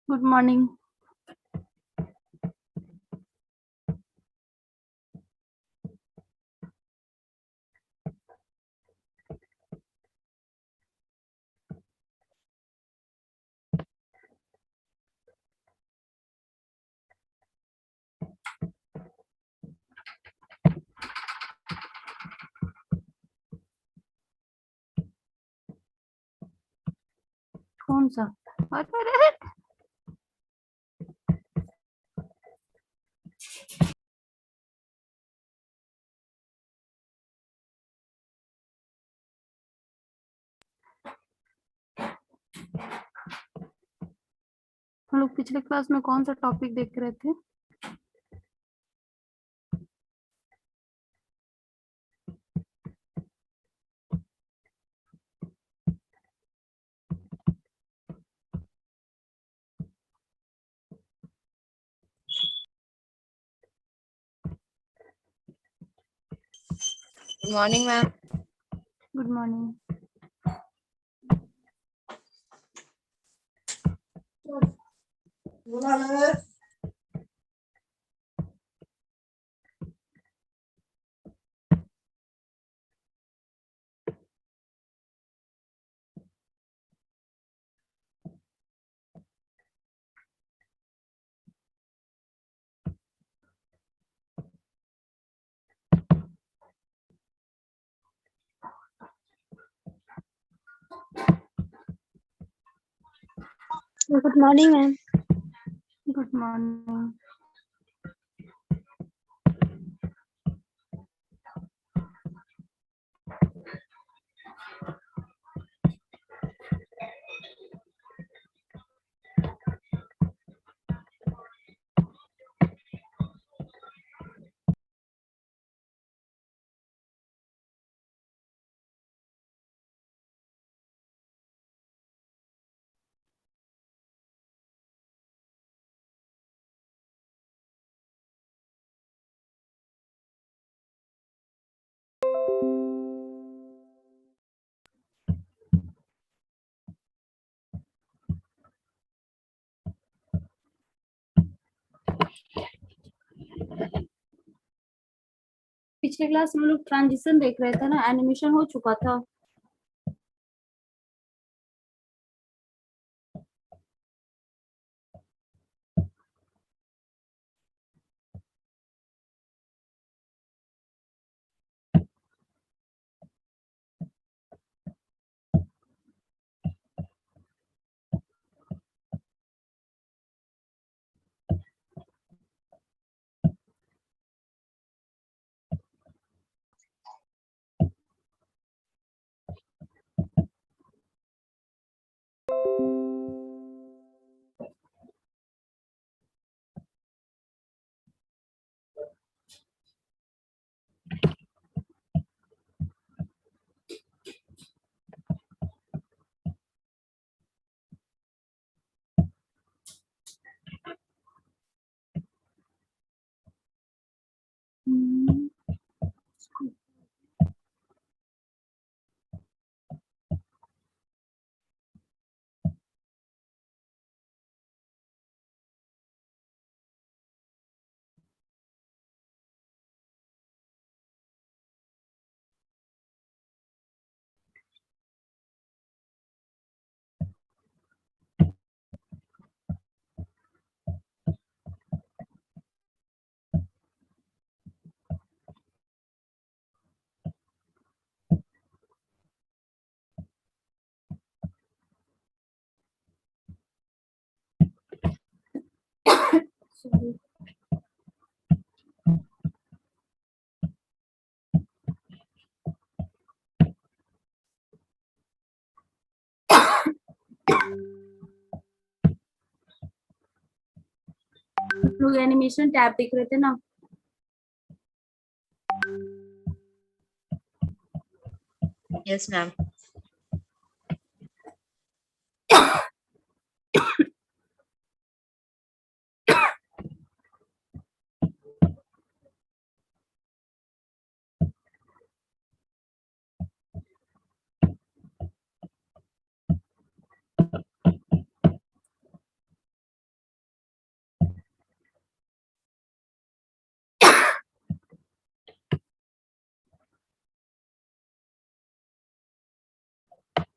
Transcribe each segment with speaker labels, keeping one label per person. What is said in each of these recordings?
Speaker 1: Good morning. कौन सा? अरे अरे अरे, हम लोग पिछले क्लास में कौन सा टॉपिक देख रहे थे?
Speaker 2: Good morning, ma'am.
Speaker 1: Good morning.
Speaker 3: Good morning, ma'am.
Speaker 1: Good morning. पिछले क्लास में हम लोग ट्रांजिशन देख रहे थे ना, एनिमेशन हो चुका था। Sorry. हम लोग एनिमेशन टैब देख रहे थे ना।
Speaker 2: Yes, ma'am.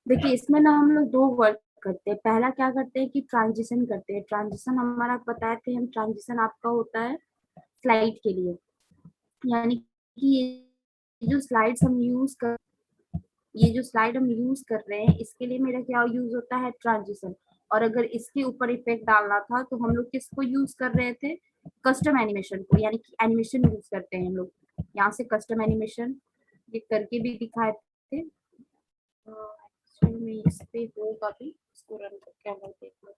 Speaker 1: देखिए इसमें ना हम लोग दो वर्क करते हैं। पहला क्या करते हैं कि ट्रांजिशन करते हैं। ट्रांजिशन हमारा बताए थे हम, ट्रांजिशन आपका होता है स्लाइड के लिए, यानी कि ये जो स्लाइड्स हम यूज कर ये जो स्लाइड हम यूज कर रहे हैं इसके लिए मेरा क्या यूज होता है, ट्रांजिशन। और अगर इसके ऊपर इफेक्ट डालना था तो हम लोग किसको यूज कर रहे थे, कस्टम एनिमेशन को, यानी कि एनिमेशन यूज करते हैं हम लोग। यहाँ से कस्टम एनिमेशन ये करके भी दिखाए थे। एक्चुअली में इस पे होगा भी, इसको रन करके हम लोग देख लो।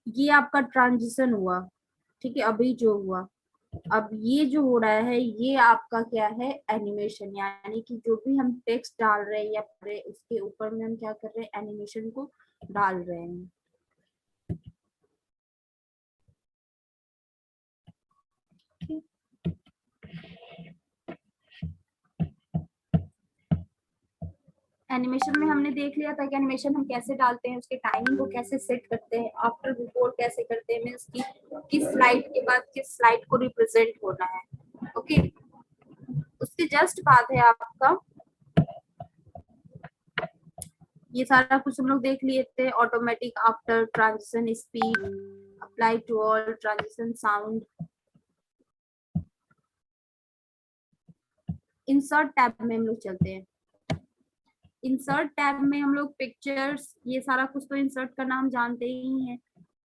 Speaker 1: ये आपका ट्रांजिशन हुआ, ठीक है, अभी जो हुआ। अब ये जो हो रहा है ये आपका क्या है, एनिमेशन, यानी कि जो भी हम टेक्स्ट डाल रहे हैं या उसके ऊपर में हम क्या कर रहे हैं, एनिमेशन को डाल रहे हैं। एनिमेशन में हमने देख लिया था कि एनिमेशन हम कैसे डालते हैं, उसके टाइमिंग को कैसे सेट करते हैं, आफ्टर बिफोर कैसे करते हैं, मीन्स की किस स्लाइड के बाद किस स्लाइड को रिप्रेजेंट होना है। ओके, उसके जस्ट बाद है आपका ये सारा कुछ हम लोग देख लिए थे, automatic, after, transition, speed, apply to all, transition, sound. Insert tab में हम लोग चलते हैं। इंसर्ट टैब में हम लोग पिक्चर्स, ये सारा कुछ तो इंसर्ट करना हम जानते ही हैं।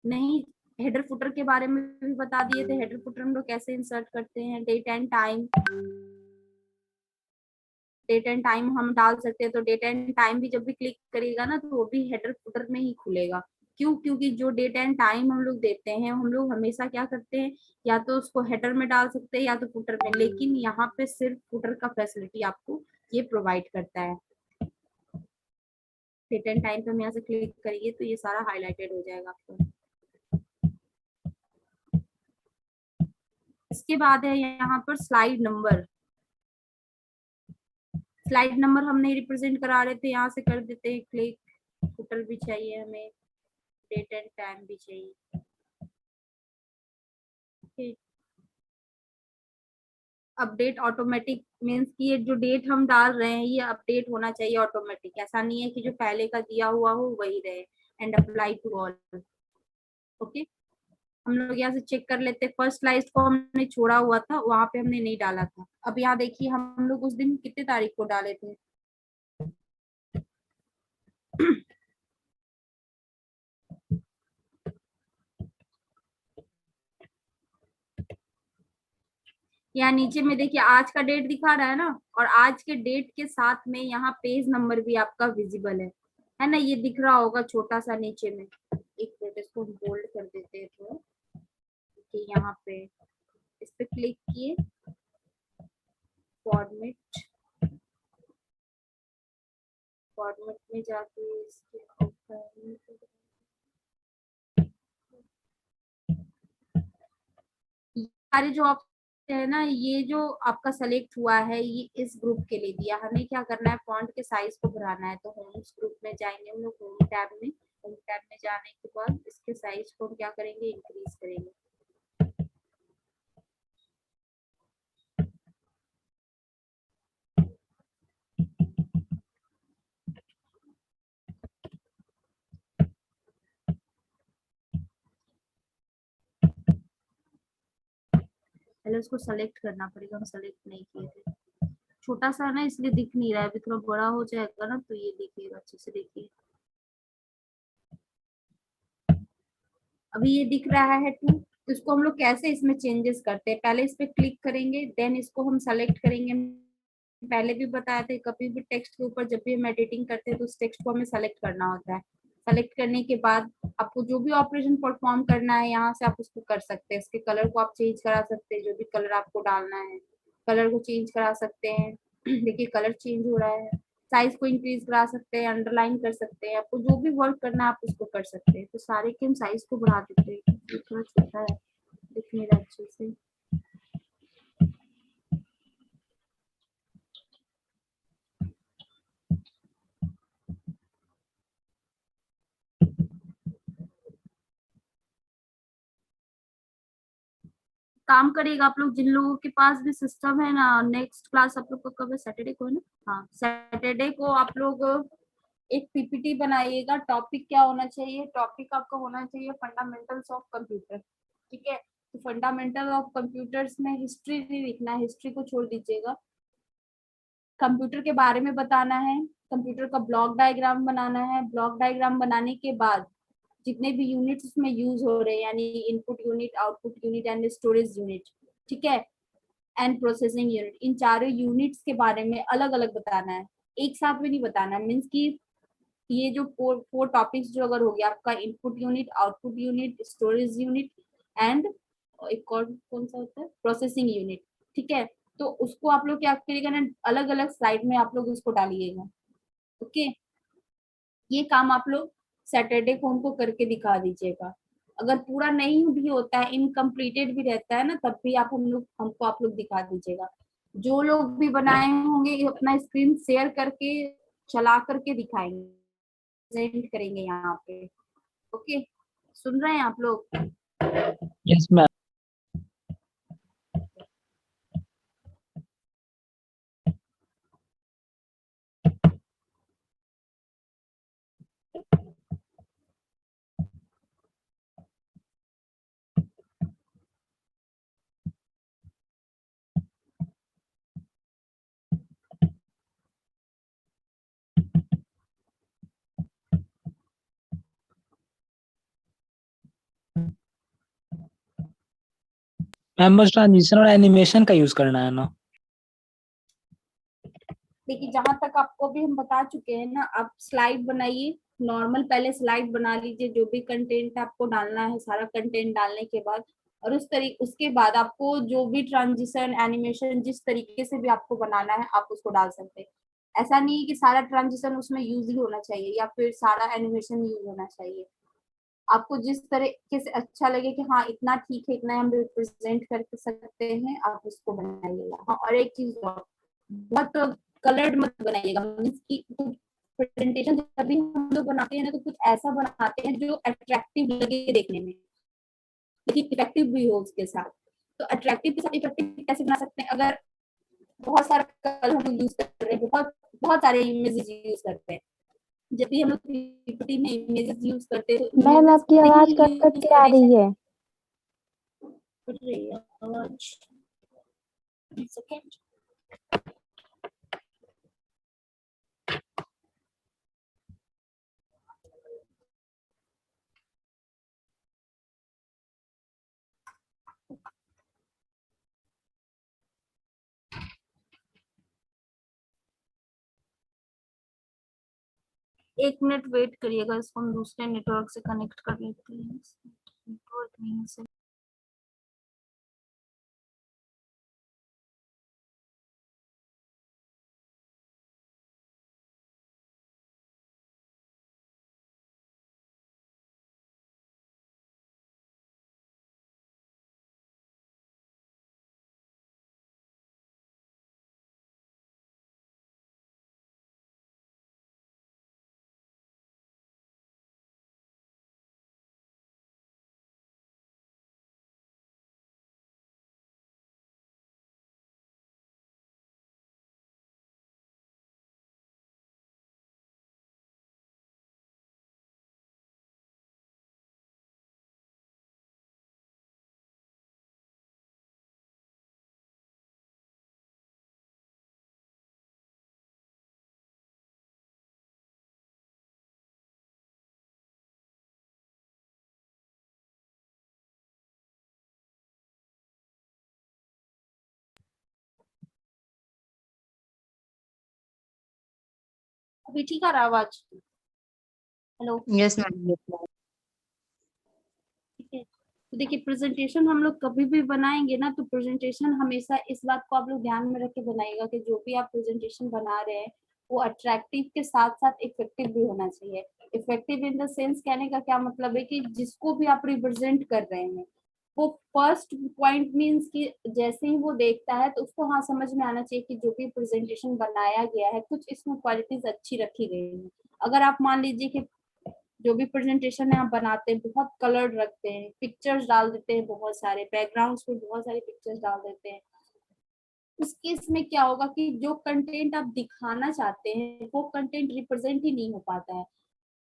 Speaker 1: नहीं, हेडर फुटर के बारे में भी बता दिए थे, हेडर फुटर हम लोग कैसे इंसर्ट करते हैं। Date and time, date and time हम डाल सकते हैं, तो डेट एंड टाइम भी जब भी क्लिक करेगा ना तो वो भी हेडर फुटर में ही खुलेगा। क्यों? क्योंकि जो डेट एंड टाइम हम लोग देते हैं हम लोग हमेशा क्या करते हैं, या तो उसको हेडर में डाल सकते हैं या तो फुटर में, लेकिन यहाँ पे सिर्फ फुटर का फैसिलिटी आपको ये प्रोवाइड करता है। डेट एंड टाइम पे हम यहाँ से क्लिक करिए तो ये सारा हाईलाइटेड हो जाएगा आपको। इसके बाद है यहाँ पर स्लाइड नंबर। स्लाइड नंबर हम नहीं रिप्रेजेंट करा रहे थे, यहाँ से कर देते हैं क्लिक। फुटर भी चाहिए हमें, डेट एंड टाइम भी चाहिए। अपडेट ऑटोमेटिक मीन्स कि ये जो डेट हम डाल रहे हैं ये अपडेट होना चाहिए ऑटोमेटिक, ऐसा नहीं है कि जो पहले का दिया हुआ हो वही रहे। And apply to all. Okay, हम लोग यहाँ से चेक कर लेते हैं। फर्स्ट स्लाइड को हमने छोड़ा हुआ था, वहां पे हमने नहीं डाला था। अब यहाँ देखिए हम लोग उस दिन कितने तारीख को डाले थे। यहाँ नीचे में देखिए आज का डेट दिखा रहा है ना, और आज के डेट के साथ में यहाँ पेज नंबर भी आपका विजिबल है ना, ये दिख रहा होगा छोटा सा नीचे में। एक मिनट, इसको बोल्ड कर देते हैं तो कि यहाँ पे इस पे क्लिक किए, फॉर्मेट, फॉर्मेट में जाके इसके सारे जो ऑप्शन है ना, ये जो आपका सेलेक्ट हुआ है ये इस ग्रुप के लिए दिया। हमें क्या करना है, फॉन्ट के साइज को बढ़ाना है, तो होम्स ग्रुप में जाएंगे हम लोग, होम टैब में। होम टैब में जाने के बाद इसके साइज को हम क्या करेंगे, इंक्रीज करेंगे। पहले उसको सेलेक्ट करना पड़ेगा, हम सेलेक्ट नहीं किए थे। छोटा सा ना इसलिए दिख नहीं रहा है, अभी थोड़ा बड़ा हो जाएगा ना तो ये दिखेगा अच्छे से। देखिए अभी ये दिख रहा है टू। तो इसको हम लोग कैसे इसमें चेंजेस करते हैं, पहले इस पे क्लिक करेंगे, देन इसको हम सेलेक्ट करेंगे। पहले भी बताया था, कभी भी टेक्स्ट के ऊपर जब भी हम एडिटिंग करते हैं तो उस टेक्स्ट को हमें सेलेक्ट करना होता है। सेलेक्ट करने के बाद आपको जो भी ऑपरेशन परफॉर्म करना है यहाँ से आप उसको कर सकते हैं। इसके कलर को आप चेंज करा सकते हैं, जो भी कलर आपको डालना है कलर को चेंज करा सकते हैं। देखिए कलर चेंज हो रहा है। साइज को इंक्रीज करा सकते हैं, अंडरलाइन कर सकते हैं, आपको जो भी वर्क करना है आप उसको कर सकते हैं। तो सारे के हम साइज को बढ़ा देते हैं, ये थोड़ा छोटा है, दिख नहीं रहा अच्छे से। काम करिएगा आप लोग, जिन लोगों के पास भी सिस्टम है ना। नेक्स्ट क्लास आप लोग को कब है? सैटरडे को है ना? हाँ, सैटरडे को आप लोग एक पीपीटी बनाइएगा। टॉपिक क्या होना चाहिए? टॉपिक आपका होना चाहिए फंडामेंटल्स ऑफ कंप्यूटर। ठीक है, तो फंडामेंटल ऑफ कंप्यूटर्स में हिस्ट्री नहीं लिखना है, हिस्ट्री को छोड़ दीजिएगा। कंप्यूटर के बारे में बताना है, कंप्यूटर का ब्लॉक डायग्राम बनाना है। ब्लॉक डायग्राम बनाने के बाद जितने भी यूनिट्स उसमें यूज हो रहे हैं, यानी input unit, output unit and storage unit, ठीक है, एंड प्रोसेसिंग यूनिट, इन चारों यूनिट्स के बारे में अलग अलग बताना है, एक साथ में नहीं बताना। मीन्स कि ये जो फोर टॉपिक्स जो अगर हो गया आपका, input unit, output unit, storage unit and एक और कौन सा होता है, प्रोसेसिंग यूनिट, ठीक है, तो उसको आप लोग क्या करिएगा ना, अलग अलग स्लाइड में आप लोग उसको डालिएगा। ओके, ये काम आप लोग सैटरडे को उनको करके दिखा दीजिएगा। अगर पूरा नहीं भी होता है, इनकम्प्लीटेड भी रहता है ना, तब भी आप हमको आप लोग दिखा दीजिएगा। जो लोग भी बनाए होंगे अपना स्क्रीन शेयर करके चला करके दिखाएंगे, प्रेजेंट करेंगे यहाँ पे। ओके, सुन रहे हैं आप लोग?
Speaker 3: Yes ma'am. मैम बस ट्रांजिशन और एनिमेशन का यूज करना है ना?
Speaker 1: देखिए, जहां तक आपको भी हम बता चुके हैं ना, आप स्लाइड बनाइए नॉर्मल, पहले स्लाइड बना लीजिए, जो भी कंटेंट आपको डालना है सारा कंटेंट डालने के बाद, और उसके बाद आपको जो भी ट्रांजिशन एनिमेशन जिस तरीके से भी आपको बनाना है आप उसको डाल सकते हैं। ऐसा नहीं है कि सारा ट्रांजिशन उसमें यूज ही होना चाहिए या फिर सारा एनिमेशन यूज होना चाहिए। आपको जिस तरीके से अच्छा लगे कि हाँ इतना ठीक है, इतना हम रिप्रेजेंट कर सकते हैं, आप उसको बनाइएगा। हाँ, और एक चीज और, बहुत कलर्ड मत बनाइएगा। मीन्स की प्रेजेंटेशन जब भी हम लोग बनाते हैं ना, तो कुछ ऐसा बनाते हैं जो अट्रैक्टिव लगे देखने में, लेकिन इफेक्टिव भी हो उसके साथ। तो अट्रैक्टिव के साथ इफेक्टिव कैसे बना सकते हैं? अगर बहुत सारा कलर हम लोग यूज कर रहे हैं, बहुत बहुत सारे इमेजेस यूज करते हैं, जब भी हम लोग पीपीटी में इमेजेस यूज करते हैं, तो
Speaker 4: मैम आपकी आवाज कट कट के आ रही है।
Speaker 1: आवाज सेकंड। एक मिनट वेट करिएगा, इसको हम दूसरे नेटवर्क से कनेक्ट कर लेते हैं। नेटवर्क नहीं से अभी ठीक आ रहा आवाज? Hello,
Speaker 2: Yes, ma'am.
Speaker 1: ठीक है। तो देखिए, प्रेजेंटेशन हम लोग कभी भी बनाएंगे ना, तो प्रेजेंटेशन हमेशा इस बात को आप लोग ध्यान में रख के बनाइएगा कि जो भी आप प्रेजेंटेशन बना रहे हैं वो अट्रैक्टिव के साथ साथ इफेक्टिव भी होना चाहिए। इफेक्टिव इन द सेंस कहने का क्या मतलब है कि जिसको भी आप रिप्रेजेंट कर रहे हैं, वो फर्स्ट पॉइंट मीन्स कि जैसे ही वो देखता है तो उसको हाँ समझ में आना चाहिए कि जो भी प्रेजेंटेशन बनाया गया है कुछ इसमें क्वालिटीज अच्छी रखी गई है। अगर आप मान लीजिए कि जो भी प्रेजेंटेशन है आप बनाते हैं बहुत कलर्ड रखते हैं, पिक्चर्स डाल देते हैं, बहुत सारे बैकग्राउंड्स पे बहुत सारी पिक्चर्स डाल देते हैं, उस केस में क्या होगा कि जो कंटेंट आप दिखाना चाहते हैं वो कंटेंट रिप्रेजेंट ही नहीं हो पाता है।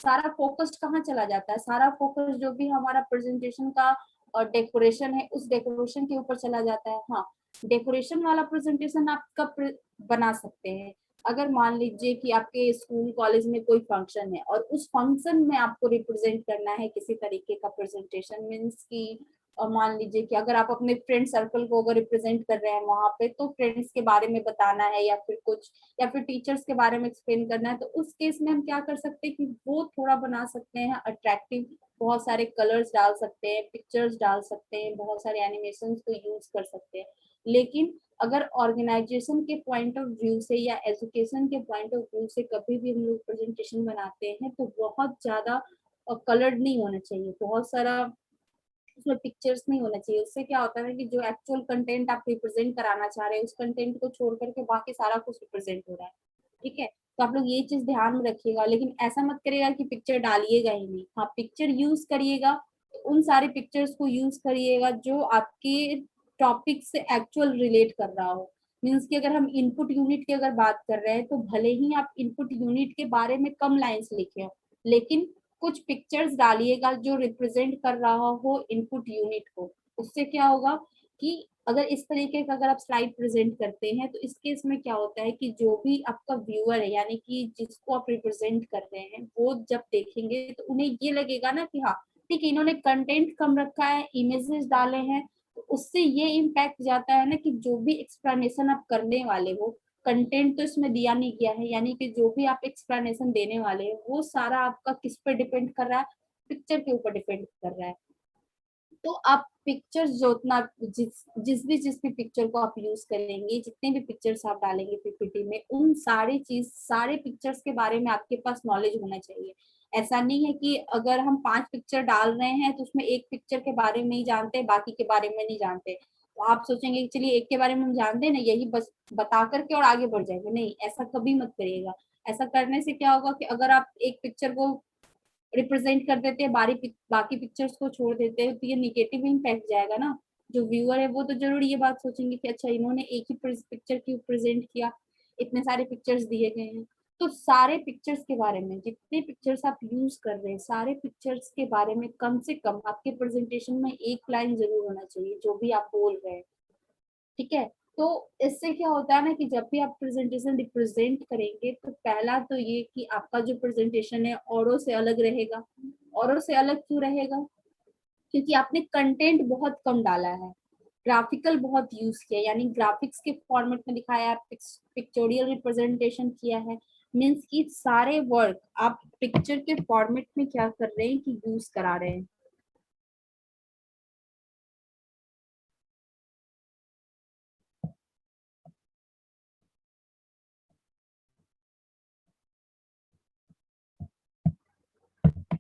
Speaker 1: सारा फोकस कहाँ चला जाता है, सारा फोकस जो भी हमारा प्रेजेंटेशन का डेकोरेशन है उस डेकोरेशन के ऊपर चला जाता है। हाँ, डेकोरेशन वाला प्रेजेंटेशन आप कब बना सकते हैं, अगर मान लीजिए कि आपके स्कूल कॉलेज में कोई फंक्शन है और उस फंक्शन में आपको रिप्रेजेंट करना है किसी तरीके का प्रेजेंटेशन, मीन्स की मान लीजिए कि अगर आप अपने फ्रेंड सर्कल को अगर रिप्रेजेंट कर रहे हैं वहां पे, तो फ्रेंड्स के बारे में बताना है या फिर कुछ, या फिर टीचर्स के बारे में एक्सप्लेन करना है, तो उस केस में हम क्या कर सकते हैं कि वो थोड़ा बना सकते हैं अट्रैक्टिव, बहुत सारे कलर्स डाल सकते हैं, पिक्चर्स डाल सकते हैं, बहुत सारे एनिमेशन को यूज कर सकते हैं। लेकिन अगर ऑर्गेनाइजेशन के पॉइंट ऑफ व्यू से या एजुकेशन के पॉइंट ऑफ व्यू से कभी भी हम लोग प्रेजेंटेशन बनाते हैं तो बहुत ज्यादा कलर्ड नहीं होना चाहिए, बहुत सारा उसमें पिक्चर्स नहीं होना चाहिए। उससे क्या होता है कि जो एक्चुअल कंटेंट आप रिप्रेजेंट कराना चाह रहे हैं उस कंटेंट को छोड़ करके बाकी सारा कुछ रिप्रेजेंट हो रहा है। ठीक है, तो आप लोग ये चीज ध्यान में रखिएगा, लेकिन ऐसा मत करिएगा कि पिक्चर डालिएगा ही नहीं। हाँ, पिक्चर यूज करिएगा तो उन सारे पिक्चर्स को यूज करिएगा जो आपके टॉपिक से एक्चुअल रिलेट कर रहा हो। मीन्स कि अगर हम इनपुट यूनिट की अगर बात कर रहे हैं तो भले ही आप इनपुट यूनिट के बारे में कम लाइंस लिखे हो, लेकिन कुछ पिक्चर्स डालिएगा जो रिप्रेजेंट कर रहा हो इनपुट यूनिट को। उससे क्या होगा कि अगर इस तरीके का अगर आप स्लाइड प्रेजेंट करते हैं तो इस केस में क्या होता है कि जो भी आपका व्यूअर है यानी कि जिसको आप रिप्रेजेंट कर रहे हैं वो जब देखेंगे तो उन्हें ये लगेगा ना कि हाँ ठीक है, इन्होंने कंटेंट कम रखा है, इमेजेस डाले हैं, तो उससे ये इम्पैक्ट जाता है ना कि जो भी एक्सप्लेनेशन आप करने वाले हो, कंटेंट तो इसमें दिया नहीं गया है, यानी कि जो भी आप एक्सप्लेनेशन देने वाले हैं वो सारा आपका किस पे डिपेंड कर रहा है, पिक्चर के ऊपर डिपेंड कर रहा है। तो आप पिक्चर्स जो उतना जिस भी पिक्चर को आप यूज करेंगे, जितने भी पिक्चर्स आप डालेंगे पीपीटी में, उन सारे पिक्चर्स के बारे में आपके पास नॉलेज होना चाहिए। ऐसा नहीं है कि अगर हम 5 पिक्चर डाल रहे हैं तो उसमें एक पिक्चर के बारे में ही जानते, बाकी के बारे में नहीं जानते, तो आप सोचेंगे कि चलिए एक के बारे में हम जानते हैं ना, यही बस बता करके और आगे बढ़ जाएंगे। नहीं, ऐसा कभी मत करिएगा। ऐसा करने से क्या होगा कि अगर आप एक पिक्चर को रिप्रेजेंट कर देते हैं, बाकी पिक्चर्स को छोड़ देते हैं, तो ये निगेटिव इम्पैक्ट जाएगा ना। जो व्यूअर है वो तो जरूर ये बात सोचेंगे कि अच्छा इन्होंने एक ही पिक्चर क्यों प्रेजेंट किया, इतने सारे पिक्चर्स दिए गए हैं। तो सारे पिक्चर्स के बारे में, जितने पिक्चर्स आप यूज कर रहे हैं सारे पिक्चर्स के बारे में कम से कम आपके प्रेजेंटेशन में एक लाइन जरूर होना चाहिए जो भी आप बोल रहे हैं। ठीक है, तो इससे क्या होता है ना कि जब भी आप प्रेजेंटेशन रिप्रेजेंट करेंगे तो पहला तो ये कि आपका जो प्रेजेंटेशन है औरों से अलग रहेगा। औरों से अलग क्यों रहेगा, क्योंकि आपने कंटेंट बहुत कम डाला है, ग्राफिकल बहुत यूज किया, यानी ग्राफिक्स के फॉर्मेट में दिखाया, पिक्चोरियल रिप्रेजेंटेशन किया है। मीन्स कि सारे वर्क आप पिक्चर के फॉर्मेट में क्या कर रहे हैं कि यूज करा रहे हैं।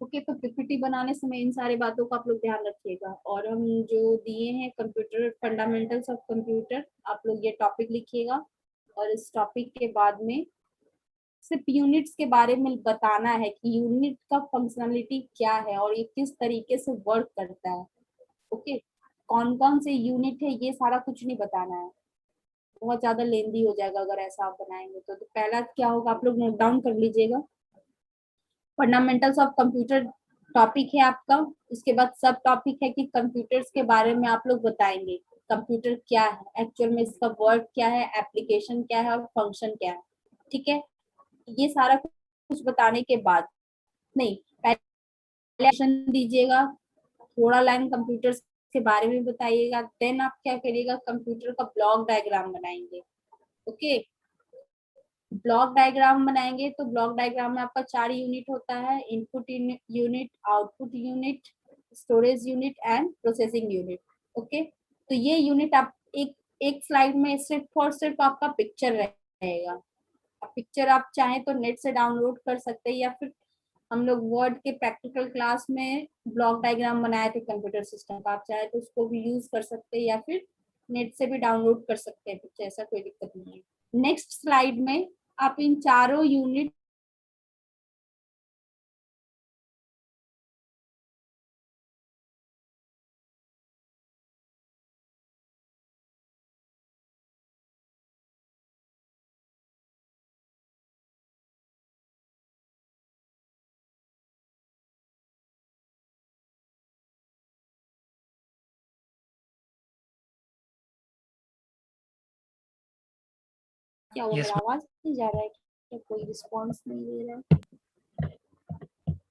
Speaker 1: ओके, तो पीपीटी बनाने समय इन सारी बातों का आप लोग ध्यान रखिएगा। और हम जो दिए हैं कंप्यूटर फंडामेंटल्स ऑफ कंप्यूटर, आप लोग ये टॉपिक लिखिएगा और इस टॉपिक के बाद में सिर्फ यूनिट्स के बारे में बताना है कि यूनिट का फंक्शनलिटी क्या है और ये किस तरीके से वर्क करता है। ओके, कौन कौन से यूनिट है ये सारा कुछ नहीं बताना है, बहुत ज्यादा लेंदी हो जाएगा अगर ऐसा आप बनाएंगे तो पहला क्या होगा आप लोग नोट डाउन कर लीजिएगा। फंडामेंटल्स ऑफ कंप्यूटर टॉपिक है आपका, उसके बाद सब टॉपिक है कि कंप्यूटर्स के बारे में आप लोग बताएंगे, कंप्यूटर क्या है एक्चुअल में, इसका वर्क क्या है, एप्लीकेशन क्या है और फंक्शन क्या है। ठीक है, ये सारा कुछ बताने के बाद, नहीं पहले दीजिएगा, थोड़ा लाइन कंप्यूटर्स के बारे में बताइएगा, देन आप क्या करिएगा कंप्यूटर का ब्लॉक डायग्राम बनाएंगे। ओके, ब्लॉक डायग्राम बनाएंगे तो ब्लॉक डायग्राम में आपका 4 यूनिट होता है, input unit, output unit, storage unit and processing unit. Okay, तो ये यूनिट आप एक स्लाइड में सिर्फ और सिर्फ आपका पिक्चर रहेगा। पिक्चर आप चाहें तो नेट से डाउनलोड कर सकते हैं, या फिर हम लोग वर्ड के प्रैक्टिकल क्लास में ब्लॉक डायग्राम बनाए थे कंप्यूटर सिस्टम का, आप चाहे तो उसको भी यूज कर सकते हैं या फिर नेट से भी डाउनलोड कर सकते हैं पिक्चर, ऐसा कोई दिक्कत नहीं है। नेक्स्ट स्लाइड में आप इन चारों यूनिट क्या हुआ,
Speaker 3: Yes,
Speaker 1: मेरा
Speaker 3: ma'am.
Speaker 1: आवाज नहीं जा रहा है क्या? कोई रिस्पॉन्स नहीं दे रहा है।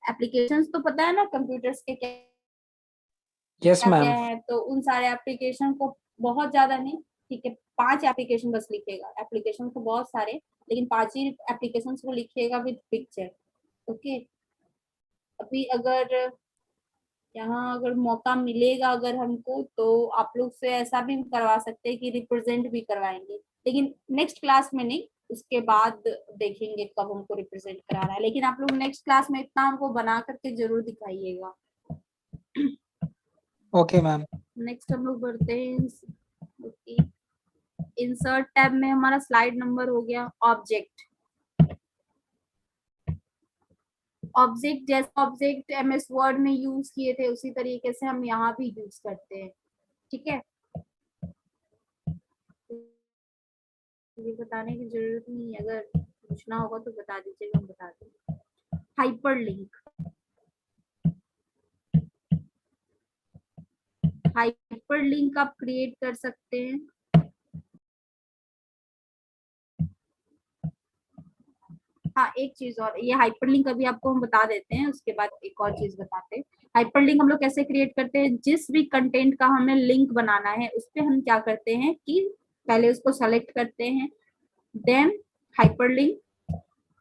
Speaker 1: एप्लीकेशंस तो पता है ना कंप्यूटर्स के क्या
Speaker 3: Yes,
Speaker 1: क्या क्या
Speaker 3: ma'am.
Speaker 1: है, तो उन सारे एप्लीकेशन को बहुत ज्यादा नहीं, ठीक है 5 एप्लीकेशन बस लिखिएगा। एप्लीकेशन तो बहुत सारे, लेकिन 5 ही एप्लीकेशन को लिखिएगा विद पिक्चर। ओके, अभी अगर यहाँ अगर मौका मिलेगा अगर हमको, तो आप लोग से ऐसा भी करवा सकते हैं कि रिप्रेजेंट भी करवाएंगे, लेकिन नेक्स्ट क्लास में नहीं, उसके बाद देखेंगे कब हमको रिप्रेजेंट कराना है। लेकिन आप लोग नेक्स्ट क्लास में इतना हमको बना करके जरूर दिखाइएगा।
Speaker 3: Okay, ma'am.
Speaker 1: नेक्स्ट हम लोग बढ़ते हैं इंसर्ट टैब में। हमारा स्लाइड नंबर हो गया ऑब्जेक्ट। ऑब्जेक्ट जैसे ऑब्जेक्ट एमएस वर्ड में यूज किए थे उसी तरीके से हम यहाँ भी यूज करते हैं, ठीक है। ये बताने की जरूरत नहीं है, अगर पूछना होगा तो बता दीजिएगा, हम बता देंगे। हाइपरलिंक, हाइपरलिंक आप क्रिएट कर सकते हैं। हाँ एक चीज और, ये हाइपरलिंक अभी आपको हम बता देते हैं, उसके बाद एक और चीज बताते हैं। हाइपरलिंक हम लोग कैसे क्रिएट करते हैं, जिस भी कंटेंट का हमें लिंक बनाना है उस पे हम क्या करते हैं कि पहले उसको सेलेक्ट करते हैं, देन हाइपरलिंक,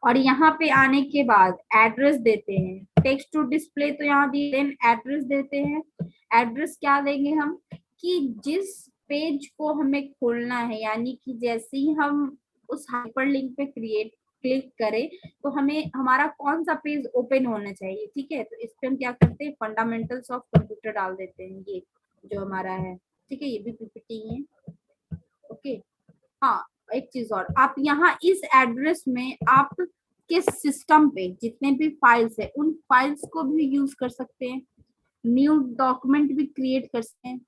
Speaker 1: और यहाँ पे आने के बाद एड्रेस देते हैं। टेक्स्ट टू डिस्प्ले तो यहाँ दिए, देन एड्रेस देते हैं। एड्रेस क्या देंगे हम कि जिस पेज को हमें खोलना है, यानी कि जैसे ही हम उस हाइपरलिंक पे क्लिक करें तो हमें हमारा कौन सा पेज ओपन होना चाहिए, ठीक है। तो इस पे हम क्या करते हैं, फंडामेंटल्स ऑफ कंप्यूटर डाल देते हैं, ये जो हमारा है, ठीक है। ये भी पीपीटी है, ओके। हाँ एक चीज और, आप यहाँ इस एड्रेस में आप के सिस्टम पे जितने भी फाइल्स है उन फाइल्स को भी यूज कर सकते हैं, न्यू डॉक्यूमेंट भी क्रिएट कर सकते हैं,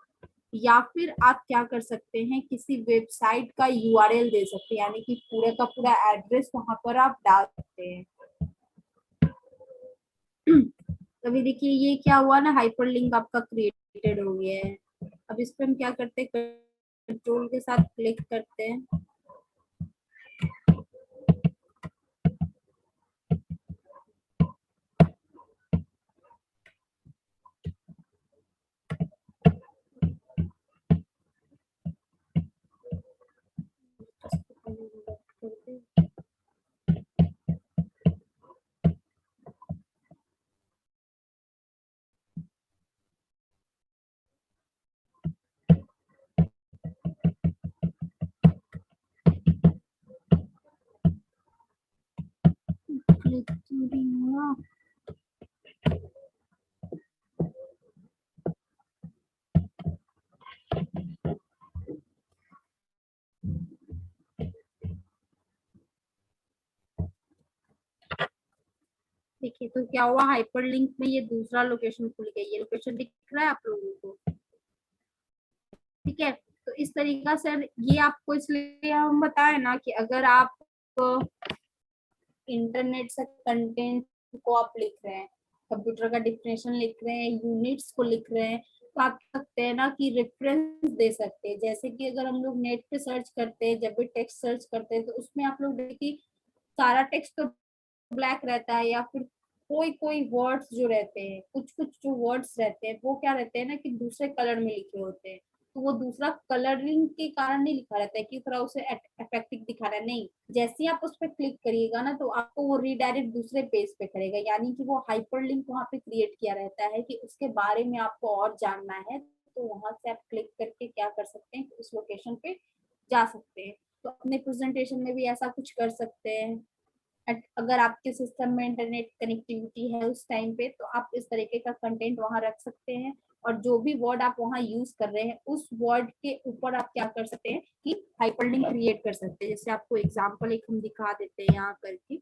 Speaker 1: या फिर आप क्या कर सकते हैं, किसी वेबसाइट का यूआरएल दे सकते हैं, यानी कि पूरे का पूरा एड्रेस वहां पर आप डाल सकते हैं। अभी देखिए ये क्या हुआ ना, हाइपरलिंक आपका क्रिएटेड हो गया है। अब इस पे हम क्या करते हैं, कंट्रोल के साथ क्लिक करते हैं। देखिए तो क्या हुआ, हाइपरलिंक में ये दूसरा लोकेशन खुल गया, ये लोकेशन दिख रहा है आप लोगों को, ठीक है। तो इस तरीका से ये आपको इसलिए हम बताए ना कि अगर आप इंटरनेट से कंटेंट को आप लिख रहे हैं, कंप्यूटर का डिफिनेशन लिख रहे हैं, यूनिट्स को लिख रहे हैं, तो आप सकते हैं ना कि रेफरेंस दे सकते हैं। जैसे कि अगर हम लोग नेट पे सर्च करते हैं, जब भी टेक्स्ट सर्च करते हैं तो उसमें आप लोग देखिए सारा टेक्स्ट तो ब्लैक रहता है, या फिर कोई कोई वर्ड्स जो रहते हैं, कुछ कुछ जो वर्ड्स रहते हैं वो क्या रहते हैं ना कि दूसरे कलर में लिखे होते हैं, तो वो दूसरा कलरिंग के कारण नहीं लिखा रहता है कि थोड़ा उसे अट्रैक्टिव दिखा रहा है, नहीं। जैसे ही आप उस पर क्लिक करिएगा ना तो आपको वो रीडायरेक्ट दूसरे पेज पे करेगा, यानी कि वो हाइपरलिंक वहां पे क्रिएट किया रहता है कि उसके बारे में आपको और जानना है, तो वहां से आप क्लिक करके क्या कर सकते हैं, उस लोकेशन पे जा सकते हैं। तो अपने प्रेजेंटेशन में भी ऐसा कुछ कर सकते हैं। अगर आपके सिस्टम में इंटरनेट कनेक्टिविटी है उस टाइम पे, तो आप इस तरीके का कंटेंट वहां रख सकते हैं, और जो भी वर्ड आप वहां यूज कर रहे हैं उस वर्ड के ऊपर आप क्या कर सकते हैं कि हाइपरलिंक क्रिएट कर सकते हैं। जैसे आपको एग्जांपल एक हम दिखा देते हैं यहाँ करके।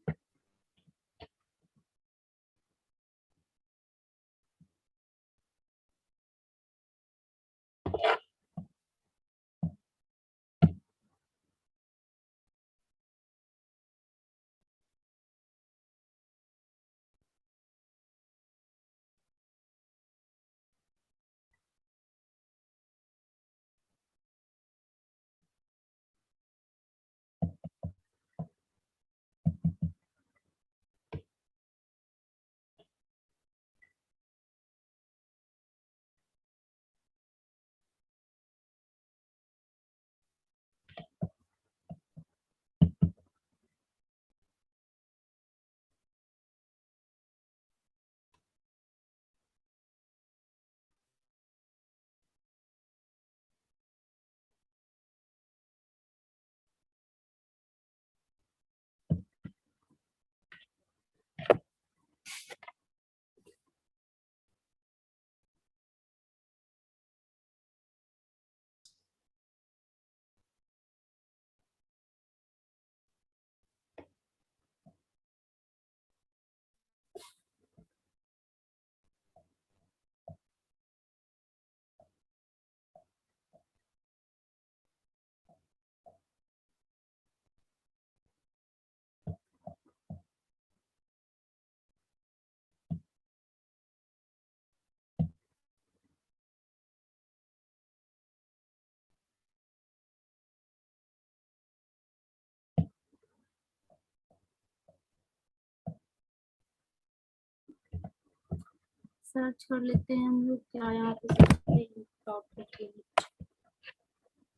Speaker 1: सर्च कर लेते हैं हम लोग, क्या यहाँ पे सकते हैं टॉपिक,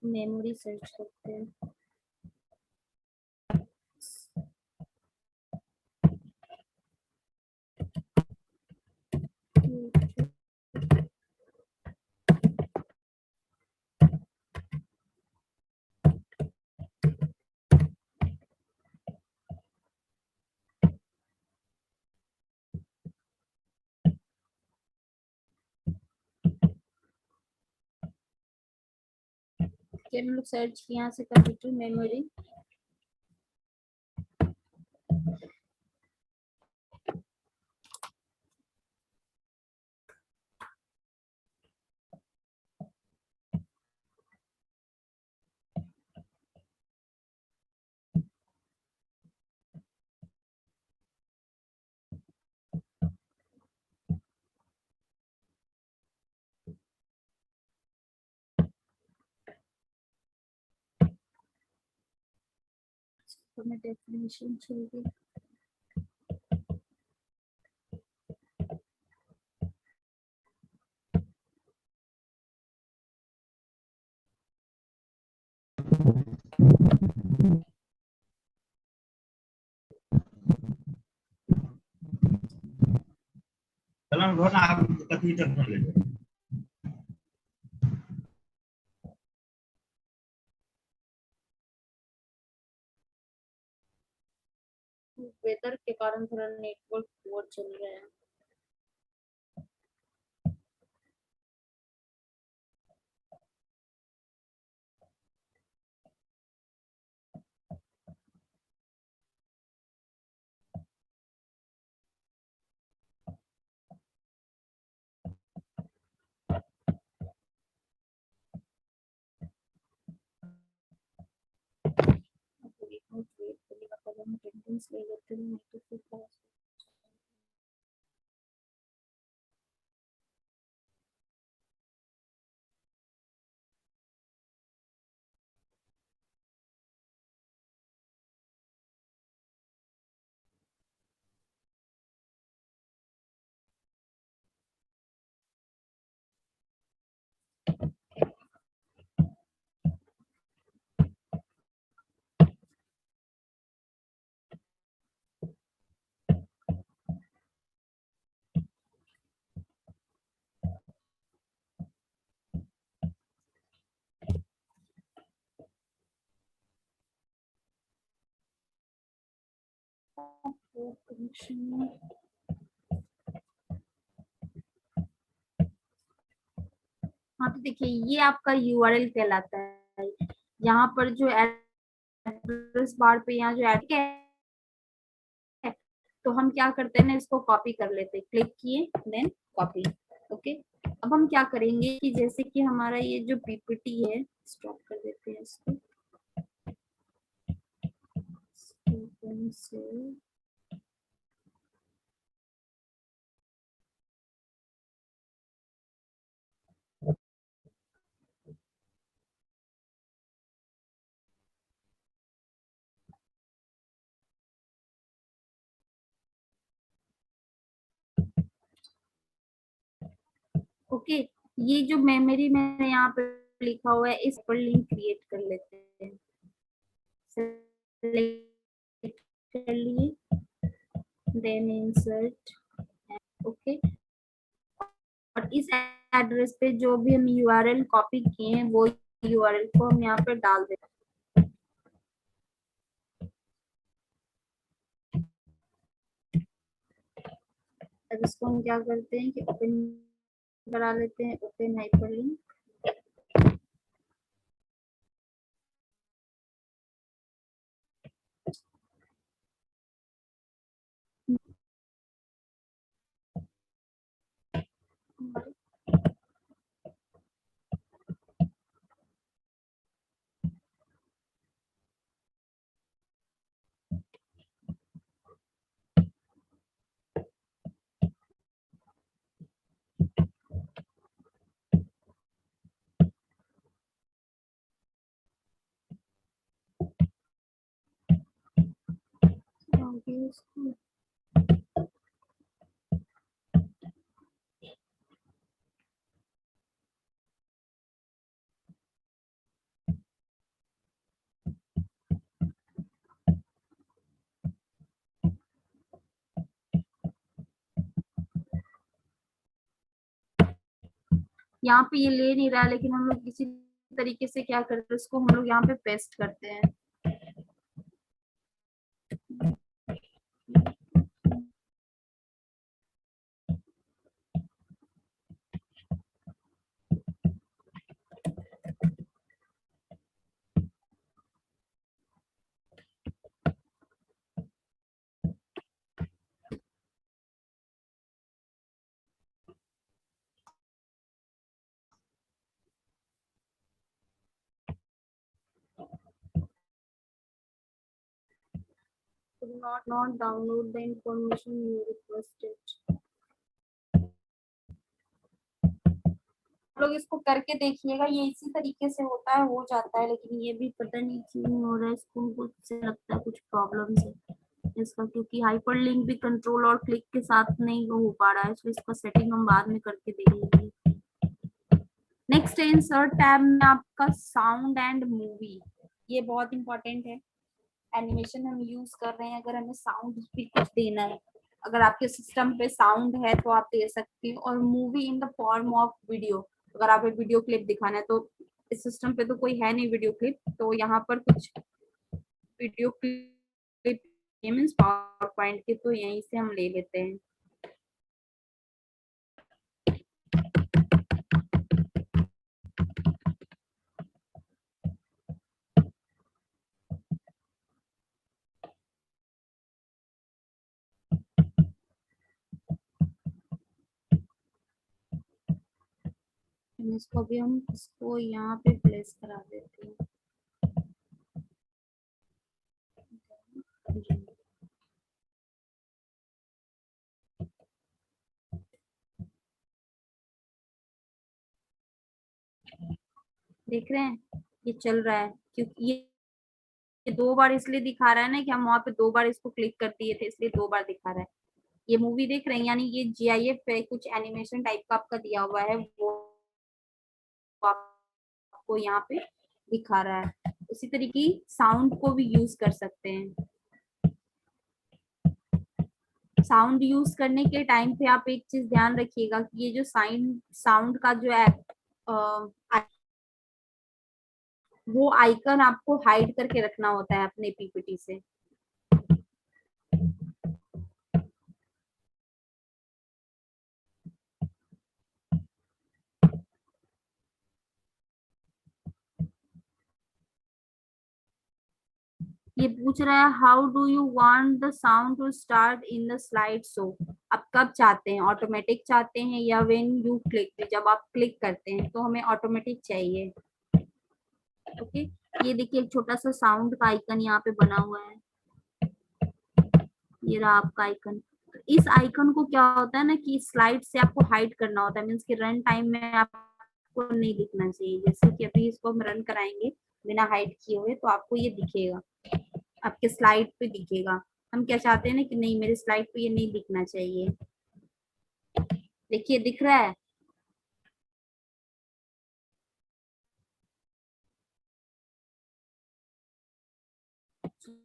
Speaker 1: मेमोरी सर्च करते हैं। हम लोग सर्च यहाँ से कंप्यूटर मेमोरी, तो मैं डेफिनेशन चाहिए। वेदर के कारण थोड़ा नेटवर्क पोर चल रहा है। वेट करेगा, पहले हम अटेंडेंस ले लेते हैं, नहीं तो फिर क्लास। कनेक्शन, हाँ तो देखिए ये आपका यूआरएल कहलाता है। यहाँ पर जो एड्रेस बार पे यहाँ जो एड है, तो हम क्या करते हैं ना, इसको कॉपी कर लेते हैं, क्लिक किए देन कॉपी। ओके, अब हम क्या करेंगे कि जैसे कि हमारा ये जो पीपीटी है, स्टॉप कर देते हैं इसको, से ओके, ये जो मेमोरी मैंने यहाँ पे लिखा हुआ है, इस पर लिंक क्रिएट कर लेते हैं। सेलेक्ट कर लिए, देन इंसर्ट, ओके, और इस एड्रेस पे जो भी हम यूआरएल कॉपी किए हैं वो यूआरएल को हम यहाँ पे डाल देते हैं। अब इसको हम क्या करते हैं कि ओपन करा लेते हैं, ओपन हाइपरलिंक। आगे इसको यहाँ पे ये ले नहीं रहा, लेकिन हम लोग किसी तरीके से क्या करते हैं, इसको हम लोग यहाँ पे पेस्ट करते हैं। Could not download the information you requested. आप लोग इसको करके देखिएगा, ये इसी तरीके से होता है, हो जाता है, लेकिन ये भी पता नहीं क्यों नहीं हो रहा है, इसको मुझे लगता है कुछ प्रॉब्लम है इसका, क्योंकि हाइपर लिंक भी कंट्रोल और क्लिक के साथ नहीं हो पा रहा है, तो इसका सेटिंग हम बाद में करके देखेंगे। नेक्स्ट है इंसर्ट टैब में आपका साउंड एंड मूवी, ये बहुत इंपॉर्टेंट है। एनिमेशन हम यूज कर रहे हैं, अगर हमें साउंड भी कुछ देना है, अगर आपके सिस्टम पे साउंड है तो आप दे सकते हो, और movie in the form of video, अगर आप वीडियो क्लिप दिखाना है, तो इस सिस्टम पे तो कोई है नहीं वीडियो क्लिप, तो यहाँ पर कुछ video clip means power point के, तो यहीं से हम ले लेते हैं। इसको भी हम इसको यहाँ पे प्लेस करा देते हैं। देख रहे हैं ये चल रहा है, क्योंकि ये 2 बार इसलिए दिखा रहा है ना कि हम वहां पे 2 बार इसको क्लिक कर दिए थे, इसलिए 2 बार दिखा रहा है। ये मूवी देख रहे हैं, यानी ये GIF पे कुछ एनिमेशन टाइप का आपका दिया हुआ है, वो आपको यहाँ पे दिखा रहा है। उसी तरीके साउंड को भी यूज कर सकते हैं। साउंड यूज करने के टाइम पे आप एक चीज ध्यान रखिएगा कि ये जो साउंड का जो है वो आइकन आपको हाइड करके रखना होता है अपने PPT से। ये पूछ रहा है how do you want the sound to start in the slide show. आप कब चाहते हैं, ऑटोमेटिक चाहते हैं या व्हेन यू क्लिक, जब आप क्लिक करते हैं तो हमें ऑटोमेटिक चाहिए। ओके, ये देखिए एक छोटा सा साउंड का आइकन यहाँ पे बना हुआ है, ये रहा आपका आइकन। तो इस आइकन को क्या होता है ना कि स्लाइड से आपको हाइड करना होता है, मीन्स कि रन टाइम में आपको नहीं दिखना चाहिए। जैसे कि अभी इसको हम रन कराएंगे बिना हाइड किए हुए, तो आपको ये दिखेगा, आपके स्लाइड पे दिखेगा। हम क्या चाहते हैं ना कि नहीं, मेरे स्लाइड पे ये नहीं दिखना चाहिए। देखिए दिख रहा है,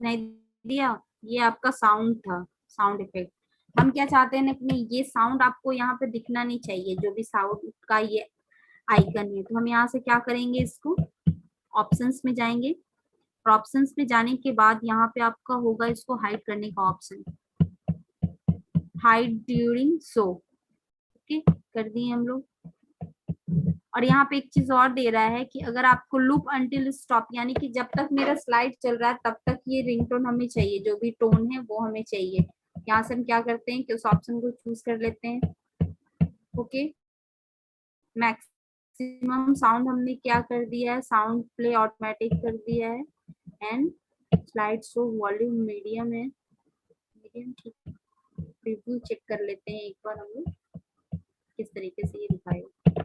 Speaker 1: नहीं दिया, ये आपका साउंड था, साउंड इफेक्ट। हम क्या चाहते हैं ना कि नहीं, ये साउंड आपको यहाँ पे दिखना नहीं चाहिए, जो भी साउंड का ये आइकन है। तो हम यहाँ से क्या करेंगे, इसको ऑप्शंस में जाएंगे, और ऑप्शंस में जाने के बाद यहाँ पे आपका होगा इसको हाइड करने का option, hide during show. Okay, कर दिए हम लोग। और यहाँ पे एक चीज और दे रहा है कि अगर आपको लूप अंटिल स्टॉप, यानी कि जब तक मेरा स्लाइड चल रहा है तब तक ये रिंगटोन हमें चाहिए, जो भी टोन है वो हमें चाहिए। यहाँ से हम क्या करते हैं कि उस ऑप्शन को चूज कर लेते हैं। ओके, मैक्सिमम साउंड हमने क्या कर दिया है, साउंड प्ले ऑटोमेटिक कर दिया है, and slide show volume medium है, मीडियम ठीक। रिव्यू चेक कर लेते हैं एक बार हम लोग किस तरीके से ये दिखाएगा।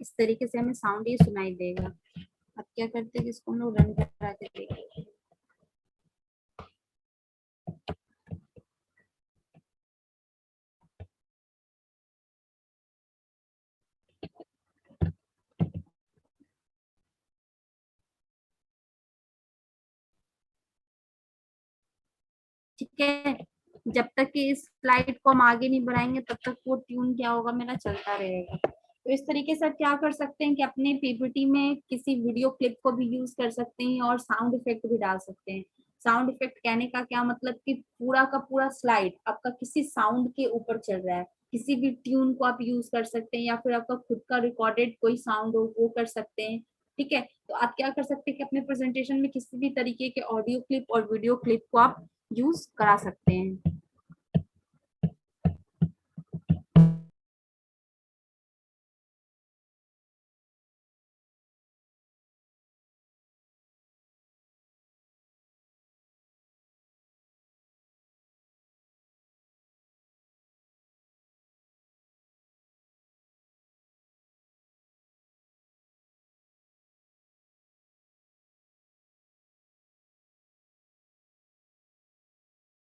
Speaker 1: इस तरीके से हमें साउंड ये सुनाई देगा। अब क्या करते हैं कि इसको हम लोग रन करा के देखते हैं। ठीक है, जब तक कि इस स्लाइड को हम आगे नहीं बढ़ाएंगे तब तक वो ट्यून क्या होगा, मेरा चलता रहेगा। तो इस तरीके से आप क्या कर सकते हैं कि अपने पीपीटी में किसी वीडियो क्लिप को भी यूज कर सकते हैं और साउंड इफेक्ट भी डाल सकते हैं। साउंड इफेक्ट कहने का क्या मतलब कि पूरा का पूरा स्लाइड आपका किसी साउंड के ऊपर चल रहा है, किसी भी ट्यून को आप यूज कर सकते हैं या फिर आपका खुद का रिकॉर्डेड कोई साउंड हो वो कर सकते हैं। ठीक है, तो आप क्या कर सकते हैं कि अपने प्रेजेंटेशन में किसी भी तरीके के ऑडियो क्लिप और वीडियो क्लिप को आप यूज करा सकते हैं।